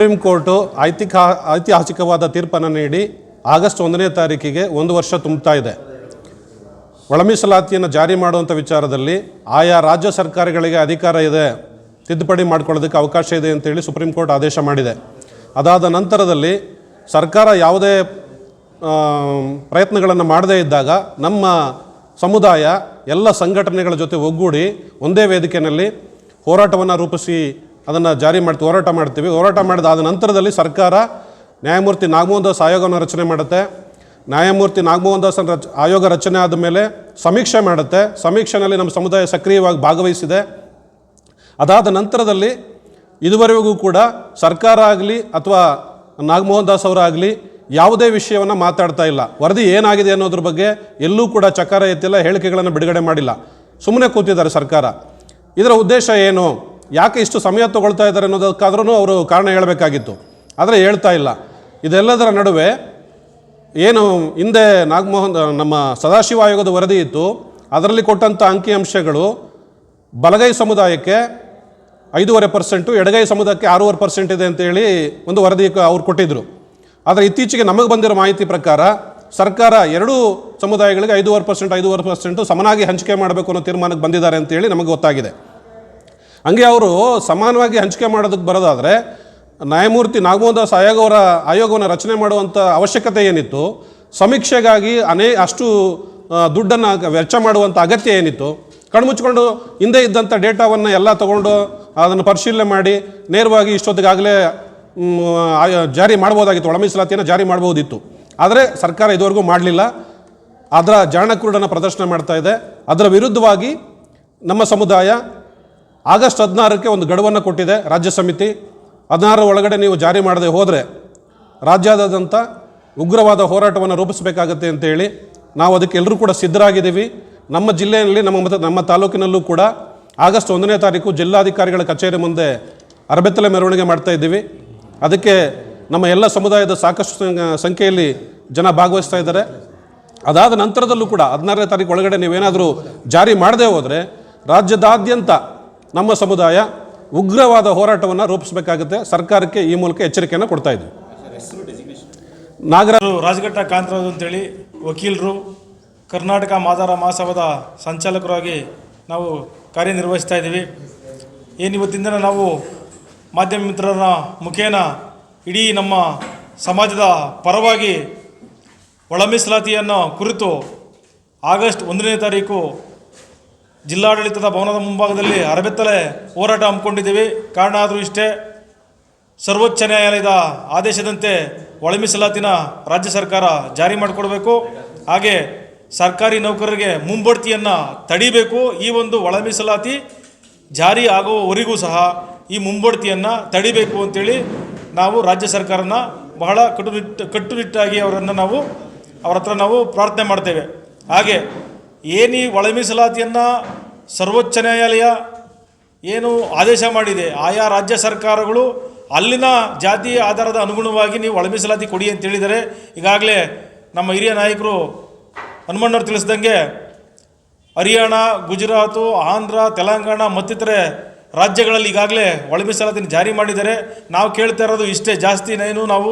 Supreme court ಐತಿಹಾಸಿಕವಾದ ತೀರ್ಪನ್ನು ನೀಡಿ August 1ನೇ ತಾರೀಕಿಗೆ 1 ವರ್ಷ ತುಂಬುತ್ತಾ ಇದೆ. ಒಳ ಮೀಸಲಾತಿಯನ್ನು ಜಾರಿ ಮಾಡುವಂಥ ವಿಚಾರದಲ್ಲಿ ಆಯಾ ರಾಜ್ಯ ಸರ್ಕಾರಗಳಿಗೆ ಅಧಿಕಾರ ಇದೆ, ತಿದ್ದುಪಡಿ ಮಾಡಿಕೊಳ್ಳೋದಕ್ಕೆ ಅವಕಾಶ ಇದೆ ಅಂತೇಳಿ ಸುಪ್ರೀಂ ಕೋರ್ಟ್ ಆದೇಶ ಮಾಡಿದೆ. ಅದಾದ ನಂತರದಲ್ಲಿ ಸರ್ಕಾರ ಯಾವುದೇ ಪ್ರಯತ್ನಗಳನ್ನು ಮಾಡದೇ ಇದ್ದಾಗ ನಮ್ಮ ಸಮುದಾಯ ಎಲ್ಲ ಸಂಘಟನೆಗಳ ಜೊತೆ ಒಗ್ಗೂಡಿ ಒಂದೇ ವೇದಿಕೆಯಲ್ಲಿ ಹೋರಾಟವನ್ನು ರೂಪಿಸಿ ಅದನ್ನು ಹೋರಾಟ ಮಾಡ್ತೀವಿ. ಹೋರಾಟ ಮಾಡಿದಾದ ನಂತರದಲ್ಲಿ ಸರ್ಕಾರ ನ್ಯಾಯಮೂರ್ತಿ ನಾಗಮೋಹನ್ ದಾಸ್ ಆಯೋಗವನ್ನು ರಚನೆ ಮಾಡುತ್ತೆ. ನ್ಯಾಯಮೂರ್ತಿ ನಾಗಮೋಹನ್ ದಾಸ್ ಆಯೋಗ ರಚನೆ ಆದ ಮೇಲೆ ಸಮೀಕ್ಷೆ ಮಾಡುತ್ತೆ. ಸಮೀಕ್ಷೆಯಲ್ಲಿ ನಮ್ಮ ಸಮುದಾಯ ಸಕ್ರಿಯವಾಗಿ ಭಾಗವಹಿಸಿದೆ. ಅದಾದ ನಂತರದಲ್ಲಿ ಇದುವರೆಗೂ ಕೂಡ ಸರ್ಕಾರ ಆಗಲಿ ಅಥವಾ ನಾಗಮೋಹನ್ ದಾಸ್ ಅವರಾಗಲಿ ಯಾವುದೇ ವಿಷಯವನ್ನು ಮಾತಾಡ್ತಾ ಇಲ್ಲ. ವರದಿ ಏನಾಗಿದೆ ಅನ್ನೋದ್ರ ಬಗ್ಗೆ ಎಲ್ಲೂ ಕೂಡ ಚಕಾರ ಎತ್ತಿಲ್ಲ, ಹೇಳಿಕೆಗಳನ್ನು ಬಿಡುಗಡೆ ಮಾಡಿಲ್ಲ, ಸುಮ್ಮನೆ ಕೂತಿದ್ದಾರೆ ಸರ್ಕಾರ. ಇದರ ಉದ್ದೇಶ ಏನು, ಯಾಕೆ ಇಷ್ಟು ಸಮಯ ತಗೊಳ್ತಾ ಇದ್ದಾರೆ ಅನ್ನೋದಕ್ಕಾದ್ರೂ ಅವರು ಕಾರಣ ಹೇಳಬೇಕಾಗಿತ್ತು, ಆದರೆ ಹೇಳ್ತಾ ಇಲ್ಲ. ಇದೆಲ್ಲದರ ನಡುವೆ ಏನು ಹಿಂದೆ ನಮ್ಮ ಸದಾಶಿವ ಆಯೋಗದ ವರದಿ ಇತ್ತು, ಅದರಲ್ಲಿ ಕೊಟ್ಟಂಥ ಅಂಕಿಅಂಶಗಳು ಬಲಗೈ ಸಮುದಾಯಕ್ಕೆ 5.5%, ಎಡಗೈ ಸಮುದಾಯಕ್ಕೆ 6.5% ಇದೆ ಅಂತೇಳಿ ಒಂದು ವರದಿ ಅವ್ರು ಕೊಟ್ಟಿದ್ದರು. ಆದರೆ ಇತ್ತೀಚೆಗೆ ನಮಗೆ ಬಂದಿರೋ ಮಾಹಿತಿ ಪ್ರಕಾರ ಸರ್ಕಾರ ಎರಡೂ ಸಮುದಾಯಗಳಿಗೆ 5.5% ಸಮನಾಗಿ ಹಂಚಿಕೆ ಮಾಡಬೇಕು ಅನ್ನೋ ತೀರ್ಮಾನಕ್ಕೆ ಬಂದಿದ್ದಾರೆ ಅಂತೇಳಿ ನಮಗೆ ಗೊತ್ತಾಗಿದೆ. ಹಂಗೆ ಅವರು ಸಮಾನವಾಗಿ ಹಂಚಿಕೆ ಮಾಡೋದಕ್ಕೆ ಬರೋದಾದರೆ ನ್ಯಾಯಮೂರ್ತಿ ನಾಗಮೋಹನ್ ದಾಸ್ ಆಯೋಗವನ್ನು ರಚನೆ ಮಾಡುವಂಥ ಅವಶ್ಯಕತೆ ಏನಿತ್ತು, ಸಮೀಕ್ಷೆಗಾಗಿ ಅಷ್ಟು ದುಡ್ಡನ್ನು ವೆಚ್ಚ ಮಾಡುವಂಥ ಅಗತ್ಯ ಏನಿತ್ತು? ಕಣ್ಮುಚ್ಕೊಂಡು ಹಿಂದೆ ಇದ್ದಂಥ ಡೇಟಾವನ್ನು ಎಲ್ಲ ತಗೊಂಡು ಅದನ್ನು ಪರಿಶೀಲನೆ ಮಾಡಿ ನೇರವಾಗಿ ಇಷ್ಟೊತ್ತಿಗಾಗಲೇ ಜಾರಿ ಮಾಡ್ಬೋದಾಗಿತ್ತು, ಒಳ ಮೀಸಲಾತಿಯನ್ನು ಜಾರಿ ಮಾಡ್ಬೋದಿತ್ತು. ಆದರೆ ಸರ್ಕಾರ ಇದುವರೆಗೂ ಮಾಡಲಿಲ್ಲ. ಅದರ ಜಾಣಕುರುಡನ್ನು ಪ್ರದರ್ಶನ ಮಾಡ್ತಾ ಇದೆ. ಅದರ ವಿರುದ್ಧವಾಗಿ ನಮ್ಮ ಸಮುದಾಯ ಆಗಸ್ಟ್ 16ಕ್ಕೆ ಒಂದು ಗಡುವನ್ನು ಕೊಟ್ಟಿದೆ ರಾಜ್ಯ ಸಮಿತಿ. 16 ಒಳಗಡೆ ನೀವು ಜಾರಿ ಮಾಡದೆ ಹೋದರೆ ರಾಜ್ಯಾದ್ಯಂತ ಉಗ್ರವಾದ ಹೋರಾಟವನ್ನು ರೂಪಿಸಬೇಕಾಗತ್ತೆ ಅಂತೇಳಿ ನಾವು ಅದಕ್ಕೆ ಎಲ್ಲರೂ ಕೂಡ ಸಿದ್ಧರಾಗಿದ್ದೀವಿ. ನಮ್ಮ ಜಿಲ್ಲೆಯಲ್ಲಿ ನಮ್ಮ ತಾಲೂಕಿನಲ್ಲೂ ಕೂಡ ಆಗಸ್ಟ್ 1ನೇ ತಾರೀಕು ಜಿಲ್ಲಾಧಿಕಾರಿಗಳ ಕಚೇರಿ ಮುಂದೆ ಅರಬೆತ್ತಲೆ ಮೆರವಣಿಗೆ ಮಾಡ್ತಾ ಇದ್ದೀವಿ. ಅದಕ್ಕೆ ನಮ್ಮ ಎಲ್ಲ ಸಮುದಾಯದ ಸಾಕಷ್ಟು ಸಂಖ್ಯೆಯಲ್ಲಿ ಜನ ಭಾಗವಹಿಸ್ತಾ ಇದ್ದಾರೆ. ಅದಾದ ನಂತರದಲ್ಲೂ ಕೂಡ 16ನೇ ತಾರೀಕು ಒಳಗಡೆ ನೀವೇನಾದರೂ ಜಾರಿ ಮಾಡದೇ ಹೋದರೆ ರಾಜ್ಯದಾದ್ಯಂತ ನಮ್ಮ ಸಮುದಾಯ ಉಗ್ರವಾದ ಹೋರಾಟವನ್ನು ರೂಪಿಸಬೇಕಾಗುತ್ತೆ. ಸರ್ಕಾರಕ್ಕೆ ಈ ಮೂಲಕ ಎಚ್ಚರಿಕೆಯನ್ನು ಕೊಡ್ತಾ ಇದ್ದೀವಿ. ನಾಗರಾಜು ರಾಜಘಟ್ಟ ಕಾಂತರಾಜು ಅಂತೇಳಿ ವಕೀಲರು, ಕರ್ನಾಟಕ ಮಾದಾರ ಮಹಾಸಭಾದ ಸಂಚಾಲಕರಾಗಿ ನಾವು ಕಾರ್ಯನಿರ್ವಹಿಸ್ತಾ ಇದ್ದೀವಿ. ಇವತ್ತಿಂದ ನಾವು ಮಾಧ್ಯಮ ಮಿತ್ರರ ಮುಖೇನ ಇಡೀ ನಮ್ಮ ಸಮಾಜದ ಪರವಾಗಿ ಒಳ ಮೀಸಲಾತಿಯನ್ನು ಕುರಿತು ಆಗಸ್ಟ್ 1ನೇ ತಾರೀಕು ಜಿಲ್ಲಾಡಳಿತದ ಭವನದ ಮುಂಭಾಗದಲ್ಲಿ ಅರಬೆತ್ತಲೆ ಹೋರಾಟ ಹಮ್ಮಿಕೊಂಡಿದ್ದೀವಿ. ಕಾರಣ ಆದರೂ ಇಷ್ಟೇ, ಸರ್ವೋಚ್ಚ ನ್ಯಾಯಾಲಯದ ಆದೇಶದಂತೆ ಒಳ ಮೀಸಲಾತಿನ ರಾಜ್ಯ ಸರ್ಕಾರ ಜಾರಿ ಮಾಡಿಕೊಡ್ಬೇಕು. ಹಾಗೆ ಸರ್ಕಾರಿ ನೌಕರರಿಗೆ ಮುಂಬಡ್ತಿಯನ್ನು ತಡಿಬೇಕು. ಈ ಒಂದು ಒಳ ಮೀಸಲಾತಿ ಜಾರಿ ಆಗುವವರೆಗೂ ಸಹ ಈ ಮುಂಬಡ್ತಿಯನ್ನು ತಡಿಬೇಕು ಅಂತೇಳಿ ನಾವು ರಾಜ್ಯ ಸರ್ಕಾರನ ಬಹಳ ಕಟ್ಟುನಿಟ್ಟಾಗಿ ಅವರ ಹತ್ರ ನಾವು ಪ್ರಾರ್ಥನೆ ಮಾಡ್ತೇವೆ. ಹಾಗೆ ಏನು ಈ ಒಳ ಮೀಸಲಾತಿಯನ್ನು ಸರ್ವೋಚ್ಚ ನ್ಯಾಯಾಲಯ ಏನು ಆದೇಶ ಮಾಡಿದೆ, ಆಯಾ ರಾಜ್ಯ ಸರ್ಕಾರಗಳು ಅಲ್ಲಿನ ಜಾತಿ ಆಧಾರದ ಅನುಗುಣವಾಗಿ ನೀವು ಒಳ ಮೀಸಲಾತಿ ಕೊಡಿ ಅಂತ ಹೇಳಿದರೆ, ಈಗಾಗಲೇ ನಮ್ಮ ಹಿರಿಯ ನಾಯಕರು ಹನುಮಣ್ಣವ್ರು ತಿಳಿಸಿದಂಗೆ ಹರಿಯಾಣ, ಗುಜರಾತು, ಆಂಧ್ರ, ತೆಲಂಗಾಣ ಮತ್ತಿತರೆ ರಾಜ್ಯಗಳಲ್ಲಿ ಈಗಾಗಲೇ ಒಳ ಮೀಸಲಾತಿನ ಜಾರಿ ಮಾಡಿದ್ದಾರೆ. ನಾವು ಕೇಳ್ತಾ ಇರೋದು ಇಷ್ಟೇ, ಜಾಸ್ತಿ ನಾವು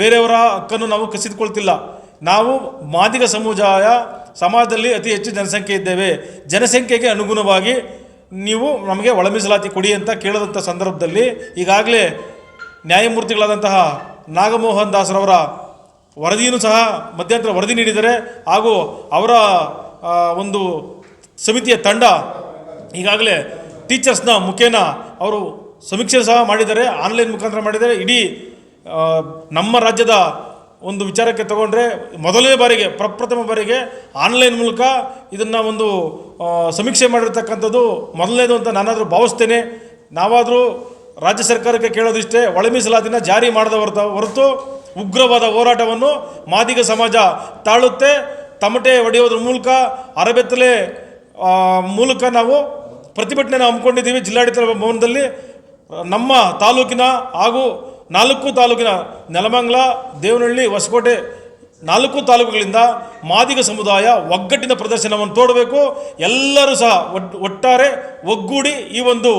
ಬೇರೆಯವರ ಹಕ್ಕನ್ನು ನಾವು ಕಸಿದುಕೊಳ್ತಿಲ್ಲ. ನಾವು ಮಾದಿಗ ಸಮಾಜದಲ್ಲಿ ಅತಿ ಹೆಚ್ಚು ಜನಸಂಖ್ಯೆ ಇದ್ದೇವೆ. ಜನಸಂಖ್ಯೆಗೆ ಅನುಗುಣವಾಗಿ ನೀವು ನಮಗೆ ಒಳ ಮೀಸಲಾತಿ ಕೊಡಿ ಅಂತ ಕೇಳಿದಂಥ ಸಂದರ್ಭದಲ್ಲಿ ಈಗಾಗಲೇ ನ್ಯಾಯಮೂರ್ತಿಗಳಾದಂತಹ ನಾಗಮೋಹನ್ ದಾಸರವರ ವರದಿಯನ್ನು ಸಹ ಮಧ್ಯಂತರ ವರದಿ ನೀಡಿದ್ದಾರೆ. ಹಾಗೂ ಅವರ ಒಂದು ಸಮಿತಿಯ ತಂಡ ಈಗಾಗಲೇ ಟೀಚರ್ಸ್ನ ಮುಖೇನ ಅವರು ಸಮೀಕ್ಷೆ ಸಹ ಮಾಡಿದ್ದಾರೆ, ಆನ್ಲೈನ್ ಮುಖಾಂತರ ಮಾಡಿದ್ದಾರೆ. ಇಡೀ ನಮ್ಮ ರಾಜ್ಯದ ಒಂದು ವಿಚಾರಕ್ಕೆ ತಗೊಂಡ್ರೆ ಮೊದಲನೇ ಬಾರಿಗೆ ಪ್ರಪ್ರಥಮ ಬಾರಿಗೆ ಆನ್ಲೈನ್ ಮೂಲಕ ಇದನ್ನು ಒಂದು ಸಮೀಕ್ಷೆ ಮಾಡಿರ್ತಕ್ಕಂಥದ್ದು ಮೊದಲನೇದು ಅಂತ ನಾನಾದರೂ ಭಾವಿಸ್ತೇನೆ. ನಾವಾದರೂ ರಾಜ್ಯ ಸರ್ಕಾರಕ್ಕೆ ಕೇಳೋದಿಷ್ಟೇ, ಒಳ ಮೀಸಲಾತಿನ ಜಾರಿ ಮಾಡದ ಹೊರತು ಉಗ್ರವಾದ ಹೋರಾಟವನ್ನು ಮಾದಿಗ ಸಮಾಜ ತಾಳುತ್ತೆ. ತಮಟೆ ಹೊಡೆಯೋದ್ರ ಮೂಲಕ, ಅರಬೆತ್ತಲೆ ಮೂಲಕ ನಾವು ಪ್ರತಿಭಟನೆಯನ್ನು ಹಮ್ಮಿಕೊಂಡಿದ್ದೀವಿ ಜಿಲ್ಲಾಡಳಿತ ಭವನದಲ್ಲಿ. ನಮ್ಮ ತಾಲೂಕಿನ ಹಾಗೂ 4 ತಾಲೂಕಿನ ನೆಲಮಂಗಲ, ದೇವನಹಳ್ಳಿ, ಹೊಸಕೋಟೆ 4 ತಾಲೂಕುಗಳಿಂದ ಮಾದಿಗ ಸಮುದಾಯ ಒಗ್ಗಟ್ಟಿನ ಪ್ರದರ್ಶನವನ್ನು ತೋಡಬೇಕು. ಎಲ್ಲರೂ ಸಹ ಒಟ್ಟಾರೆ ಒಗ್ಗೂಡಿ ಈ ಒಂದು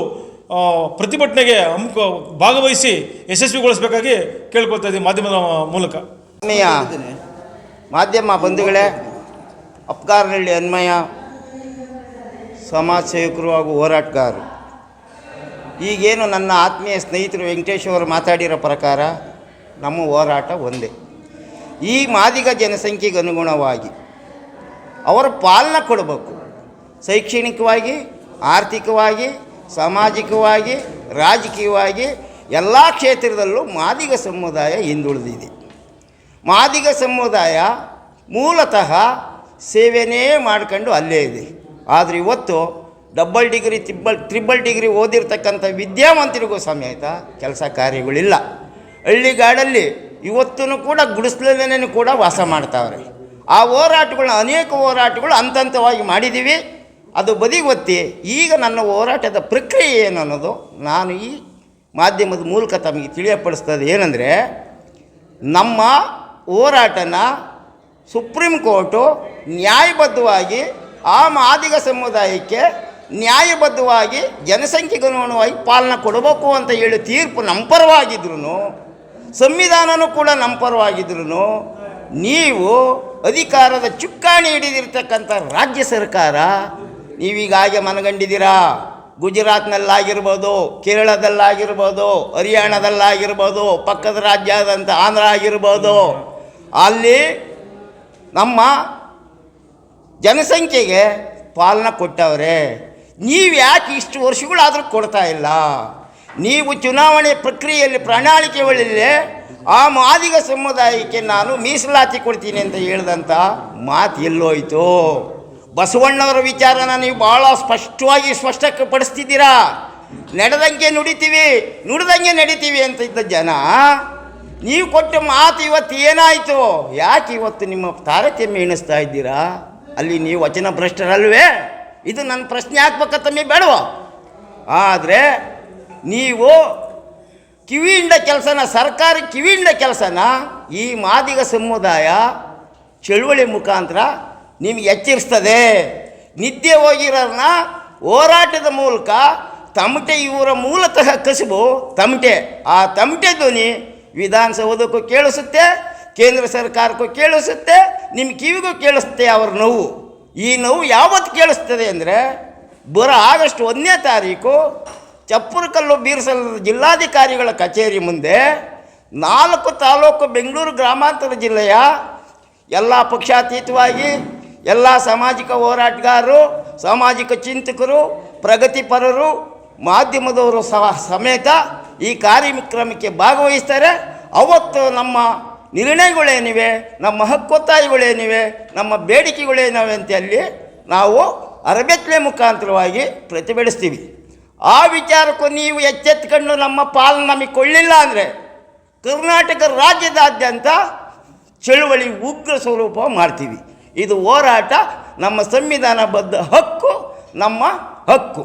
ಪ್ರತಿಭಟನೆಗೆ ಭಾಗವಹಿಸಿ ಯಶಸ್ವಿಗೊಳಿಸಬೇಕಾಗಿ ಕೇಳ್ಕೊಳ್ತಾ ಇದ್ದೀವಿ ಮಾಧ್ಯಮದ ಮೂಲಕ. ಆತ್ಮೀಯ ಮಾಧ್ಯಮ ಬಂಧುಗಳೇ, ಅಪ್ಗಾರಹಳ್ಳಿ ಅನ್ವಯ ಸಮಾಜ ಸೇವಕರು ಹಾಗೂ ಹೋರಾಟಗಾರರು, ಈಗೇನು ನನ್ನ ಆತ್ಮೀಯ ಸ್ನೇಹಿತರು ವೆಂಕಟೇಶ್ ಅವರು ಮಾತಾಡಿರೋ ಪ್ರಕಾರ ನಮ್ಮ ಹೋರಾಟ ಒಂದೇ. ಈ ಮಾದಿಗ ಜನಸಂಖ್ಯೆಗೆ ಅನುಗುಣವಾಗಿ ಅವರ ಪಾಲನೆ ಕೊಡಬೇಕು. ಶೈಕ್ಷಣಿಕವಾಗಿ, ಆರ್ಥಿಕವಾಗಿ, ಸಾಮಾಜಿಕವಾಗಿ, ರಾಜಕೀಯವಾಗಿ ಎಲ್ಲ ಕ್ಷೇತ್ರದಲ್ಲೂ ಮಾದಿಗ ಸಮುದಾಯ ಹಿಂದುಳಿದಿದೆ. ಮಾದಿಗ ಸಮುದಾಯ ಮೂಲತಃ ಸೇವೆನೇ ಮಾಡ್ಕೊಂಡು ಅಲ್ಲೇ ಇದೆ. ಆದರೆ ಇವತ್ತು ಡಬಲ್ ಡಿಗ್ರಿ ತ್ರಿಬಲ್ ಡಿಗ್ರಿ ಓದಿರ್ತಕ್ಕಂಥ ವಿದ್ಯಾವಂತರಿಗೂ ಸಮೇತ ಕೆಲಸ ಕಾರ್ಯಗಳಿಲ್ಲ. ಹಳ್ಳಿಗಾಡಲ್ಲಿ ಇವತ್ತೂ ಕೂಡ ಗುಡಿಸ್ಲೇ ಕೂಡ ವಾಸ ಮಾಡ್ತಾವ್ರೆ. ಆ ಹೋರಾಟಗಳನ್ನ ಅನೇಕ ಹೋರಾಟಗಳು ಹಂತವಾಗಿ ಮಾಡಿದ್ದೀವಿ. ಅದು ಬದಿಗೊತ್ತಿ ಈಗ ನನ್ನ ಹೋರಾಟದ ಪ್ರಕ್ರಿಯೆ ಏನು ಅನ್ನೋದು ನಾನು ಈ ಮಾಧ್ಯಮದ ಮೂಲಕ ತಮಗೆ ತಿಳಿಯಪಡಿಸ್ತದೆ. ಏನಂದರೆ, ನಮ್ಮ ಹೋರಾಟನ ಸುಪ್ರೀಂ ಕೋರ್ಟು ನ್ಯಾಯಬದ್ಧವಾಗಿ ಆ ಮಾದಿಗ ಸಮುದಾಯಕ್ಕೆ ನ್ಯಾಯಬದ್ಧವಾಗಿ ಜನಸಂಖ್ಯೆಗೆ ಅನುಗುಣವಾಗಿ ಪಾಲನೆ ಕೊಡಬೇಕು ಅಂತ ಹೇಳಿ ತೀರ್ಪು ನಮ್ಮ ಪರವಾಗಿದ್ರೂ, ಸಂವಿಧಾನವೂ ಕೂಡ ನಮ್ಮ ಪರವಾಗಿದ್ರೂ, ನೀವು ಅಧಿಕಾರದ ಚುಕ್ಕಾಣಿ ಹಿಡಿದಿರ್ತಕ್ಕಂಥ ರಾಜ್ಯ ಸರ್ಕಾರ ನೀವೀಗಾಗೆ ಮನಗಂಡಿದ್ದೀರಾ. ಗುಜರಾತ್ನಲ್ಲಾಗಿರ್ಬೋದು, ಕೇರಳದಲ್ಲಾಗಿರ್ಬೋದು, ಹರಿಯಾಣದಲ್ಲಾಗಿರ್ಬೋದು, ಪಕ್ಕದ ರಾಜ್ಯ ಆದಂಥ ಆಂಧ್ರ ಆಗಿರ್ಬೋದು, ಅಲ್ಲಿ ನಮ್ಮ ಜನಸಂಖ್ಯೆಗೆ ಪಾಲನೆ ಕೊಟ್ಟವ್ರೆ. ನೀವು ಯಾಕೆ ಇಷ್ಟು ವರ್ಷಗಳಾದರೂ ಕೊಡ್ತಾ ಇಲ್ಲ? ನೀವು ಚುನಾವಣೆ ಪ್ರಕ್ರಿಯೆಯಲ್ಲಿ ಪ್ರಣಾಳಿಕೆಗಳಲ್ಲಿ ಆ ಮಾದಿಗ ಸಮುದಾಯಕ್ಕೆ ನಾನು ಮೀಸಲಾತಿ ಕೊಡ್ತೀನಿ ಅಂತ ಹೇಳಿದಂಥ ಮಾತು ಎಲ್ಲೋಯ್ತು? ಬಸವಣ್ಣವರ ವಿಚಾರನ ನೀವು ಭಾಳ ಸ್ಪಷ್ಟವಾಗಿ ಸ್ಪಷ್ಟಪಡಿಸ್ತಿದ್ದೀರಾ. ನಡೆದಂಗೆ ನುಡಿತೀವಿ, ನುಡಿದಂಗೆ ನಡಿತೀವಿ ಅಂತ ಇದ್ದ ಜನ, ನೀವು ಕೊಟ್ಟ ಮಾತು ಇವತ್ತು ಏನಾಯಿತು? ಯಾಕೆ ಇವತ್ತು ನಿಮ್ಮ ತಾರತಮ್ಯ ಎಣಿಸ್ತಾ ಇದ್ದೀರಾ? ಅಲ್ಲಿ ನೀವು ವಚನ ಭ್ರಷ್ಟರಲ್ವೇ? ಇದು ನನ್ನ ಪ್ರಶ್ನೆ ಹಾಕ್ಬೇಕತ್ತಮ್ಮಿ ಬೇಡವ? ಆದರೆ ನೀವು ಕಿವಿಯಿಂದ ಕೆಲಸನ, ಸರ್ಕಾರ ಕಿವಿಯಿಂದ ಕೆಲಸನ ಈ ಮಾದಿಗ ಸಮುದಾಯ ಚಳುವಳಿ ಮುಖಾಂತರ ನಿಮಗೆ ಎಚ್ಚರಿಸ್ತದೆ. ನಿದ್ದೆ ಹೋಗಿರೋರನ್ನ ಹೋರಾಟದ ಮೂಲಕ ತಮಟೆ, ಇವರ ಮೂಲತಃ ಕಸುಬು ತಮಟೆ, ಆ ತಮಟೆ ಧ್ವನಿ ವಿಧಾನಸೌಧಕ್ಕೂ ಕೇಳಿಸುತ್ತೆ, ಕೇಂದ್ರ ಸರ್ಕಾರಕ್ಕೂ ಕೇಳಿಸುತ್ತೆ, ನಿಮ್ಮ ಕಿವಿಗೂ ಕೇಳಿಸುತ್ತೆ ಅವ್ರ ನೋವು. ಈ ನೋವು ಯಾವತ್ತು ಕೇಳಿಸ್ತದೆ ಅಂದರೆ, ಆಗಸ್ಟ್ 1ನೇ ತಾರೀಕು ಚಪ್ಪರಕಲ್ಲು ಬೀರ್ಸಲದ ಜಿಲ್ಲಾಧಿಕಾರಿಗಳ ಕಚೇರಿ ಮುಂದೆ 4 ತಾಲೂಕು ಬೆಂಗಳೂರು ಗ್ರಾಮಾಂತರ ಜಿಲ್ಲೆಯ ಎಲ್ಲ ಪಕ್ಷಾತೀತವಾಗಿ ಎಲ್ಲ ಸಾಮಾಜಿಕ ಹೋರಾಟಗಾರರು, ಸಾಮಾಜಿಕ ಚಿಂತಕರು, ಪ್ರಗತಿಪರರು, ಮಾಧ್ಯಮದವರು ಸಮೇತ ಈ ಕಾರ್ಯಕ್ರಮಕ್ಕೆ ಭಾಗವಹಿಸ್ತಾರೆ. ಅವತ್ತು ನಮ್ಮ ನಿರ್ಣಯಗಳೇನಿವೆ, ನಮ್ಮ ಹಕ್ಕೊತ್ತಾಯಗಳೇನಿವೆ, ನಮ್ಮ ಬೇಡಿಕೆಗಳೇನಿವೆ ಅಂತ ಅಲ್ಲಿ ನಾವು ಅರಬೆತ್ತಲೆ ಮುಖಾಂತರವಾಗಿ ಪ್ರತಿಭಟಿಸ್ತೀವಿ. ಆ ವಿಚಾರಕ್ಕೂ ನೀವು ಎಚ್ಚೆತ್ಕೊಂಡು ನಮ್ಮ ಪಾಲನೆ ನಮಗೆ ಕೊಳ್ಳಿಲ್ಲ ಅಂದರೆ ಕರ್ನಾಟಕ ರಾಜ್ಯದಾದ್ಯಂತ ಚಳುವಳಿ ಉಗ್ರ ಸ್ವರೂಪ ಮಾಡ್ತೀವಿ. ಇದು ಹೋರಾಟ, ನಮ್ಮ ಸಂವಿಧಾನಬದ್ಧ ಹಕ್ಕು, ನಮ್ಮ ಹಕ್ಕು.